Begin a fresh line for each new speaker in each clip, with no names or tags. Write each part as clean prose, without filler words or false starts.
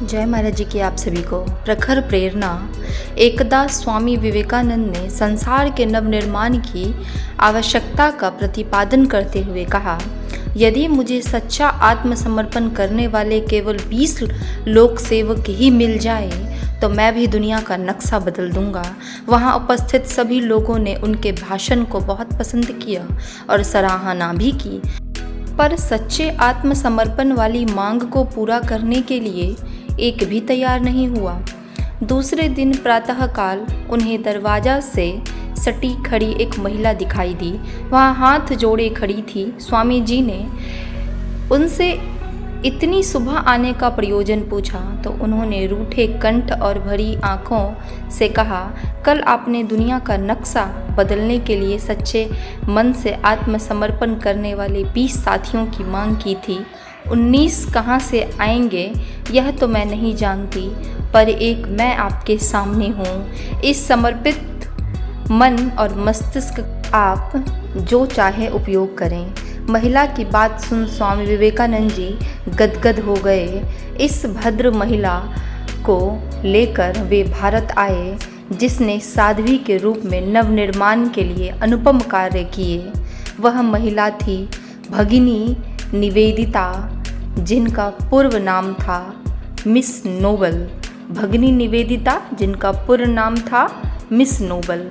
जय महाराज जी की आप सभी को प्रखर प्रेरणा। एकदा स्वामी विवेकानंद ने संसार के नवनिर्माण की आवश्यकता का प्रतिपादन करते हुए कहा, यदि मुझे सच्चा आत्मसमर्पण करने वाले केवल 20 लोक सेवक ही मिल जाए तो मैं भी दुनिया का नक्शा बदल दूंगा। वहां उपस्थित सभी लोगों ने उनके भाषण को बहुत पसंद किया और सराहना भी की, पर सच्चे आत्मसमर्पण वाली मांग को पूरा करने के लिए एक भी तैयार नहीं हुआ। दूसरे दिन प्रातःकाल उन्हें दरवाजा से सटी खड़ी एक महिला दिखाई दी। वहाँ हाथ जोड़े खड़ी थी। स्वामी जी ने उनसे इतनी सुबह आने का प्रयोजन पूछा तो उन्होंने रूठे कंठ और भरी आंखों से कहा, कल आपने दुनिया का नक्शा बदलने के लिए सच्चे मन से आत्मसमर्पण करने वाले 20 साथियों की मांग की थी। 19 कहाँ से आएंगे यह तो मैं नहीं जानती, पर एक मैं आपके सामने हूँ। इस समर्पित मन और मस्तिष्क आप जो चाहे उपयोग करें। महिला की बात सुन स्वामी विवेकानंद जी गदगद हो गए। इस भद्र महिला को लेकर वे भारत आए, जिसने साध्वी के रूप में नवनिर्माण के लिए अनुपम कार्य किए। वह महिला थी भगिनी निवेदिता, जिनका पूर्व नाम था मिस नोबल। भगिनी निवेदिता, जिनका पूर्व नाम था मिस नोबल।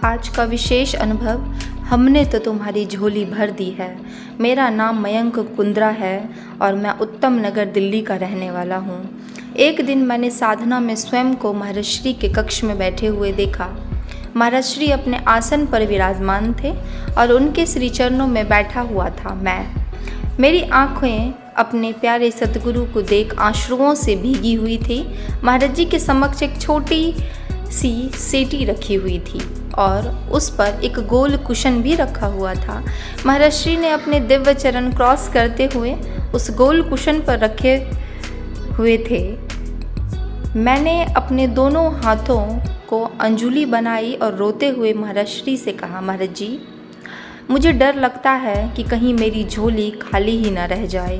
आज का विशेष अनुभव, हमने तो तुम्हारी झोली भर दी है। मेरा नाम मयंक कुंद्रा है और मैं उत्तम नगर दिल्ली का रहने वाला हूँ। एक दिन मैंने साधना में स्वयं को महाराज श्री के कक्ष में बैठे हुए देखा। महाराज श्री अपने आसन पर विराजमान थे और उनके श्री चरणों में बैठा हुआ था मेरी आँखें अपने प्यारे सतगुरु को देख आंसुओं से भीगी हुई थी। महाराज जी के समक्ष एक छोटी सी सेटी रखी हुई थी और उस पर एक गोल कुशन भी रखा हुआ था। महाराज श्री ने अपने दिव्य चरण क्रॉस करते हुए उस गोल कुशन पर रखे हुए थे। मैंने अपने दोनों हाथों को अंजुली बनाई और रोते हुए महाराज श्री से कहा, महाराज जी, मुझे डर लगता है कि कहीं मेरी झोली खाली ही न रह जाए।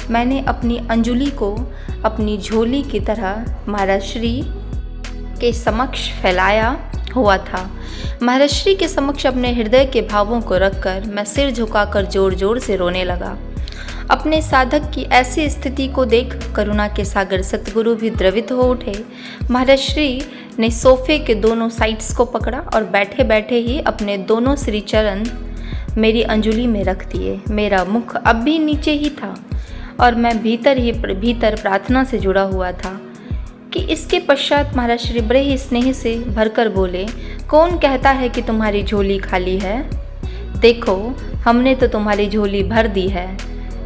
मैंने अपनी अंजुली को अपनी झोली की तरह महाराज श्री के समक्ष फैलाया हुआ था। महाराज श्री के समक्ष अपने हृदय के भावों को रखकर मैं सिर झुकाकर जोर जोर से रोने लगा। अपने साधक की ऐसी स्थिति को देख करुणा के सागर सतगुरु भी द्रवित हो उठे। महाराज श्री ने सोफे के दोनों साइड्स को पकड़ा और बैठे बैठे ही अपने दोनों श्री चरण मेरी अंजुली में रख दिए। मेरा मुख अब भी नीचे ही था और मैं भीतर प्रार्थना से जुड़ा हुआ था कि इसके पश्चात महाराज श्री बड़े ही स्नेह से भरकर बोले, कौन कहता है कि तुम्हारी झोली खाली है? देखो, हमने तो तुम्हारी झोली भर दी है।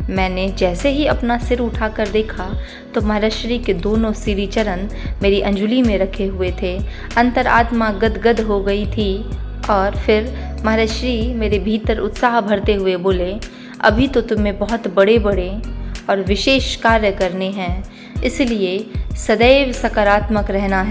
मैंने जैसे ही अपना सिर उठाकर देखा तो महाराज श्री के दोनों श्री चरण मेरी अंजुली में रखे हुए थे। अंतरात्मा गदगद हो गई थी और फिर महाराज श्री मेरे भीतर उत्साह भरते हुए बोले, अभी तो तुम्हें बहुत बड़े बड़े और विशेष कार्य करने हैं, इसलिए सदैव सकारात्मक रहना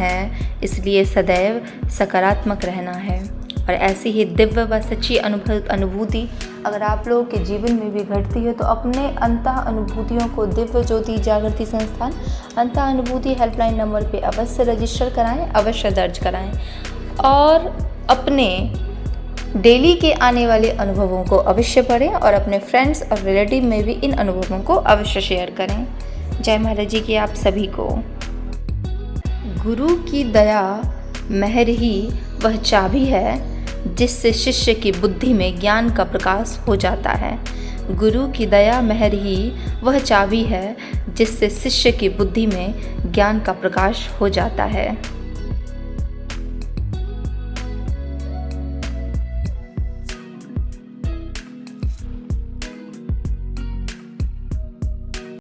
है। और ऐसी ही दिव्य व सच्ची अनुभूति अगर आप लोगों के जीवन में भी घटती है तो अपने अंतः अनुभूतियों को दिव्य ज्योति जागृति संस्थान अंतः अनुभूति हेल्पलाइन नंबर पे अवश्य रजिस्टर कराएं, अवश्य दर्ज कराएं और अपने डेली के आने वाले अनुभवों को अवश्य पढ़ें और अपने फ्रेंड्स और रिलेटिव में भी इन अनुभवों को अवश्य शेयर करें। जय महाराज जी की आप सभी को। गुरु की दया मेहर ही वह चाबी है जिससे शिष्य की बुद्धि में ज्ञान का प्रकाश हो जाता है। गुरु की दया मेहर ही वह चाबी है जिससे शिष्य की बुद्धि में ज्ञान का प्रकाश हो जाता है।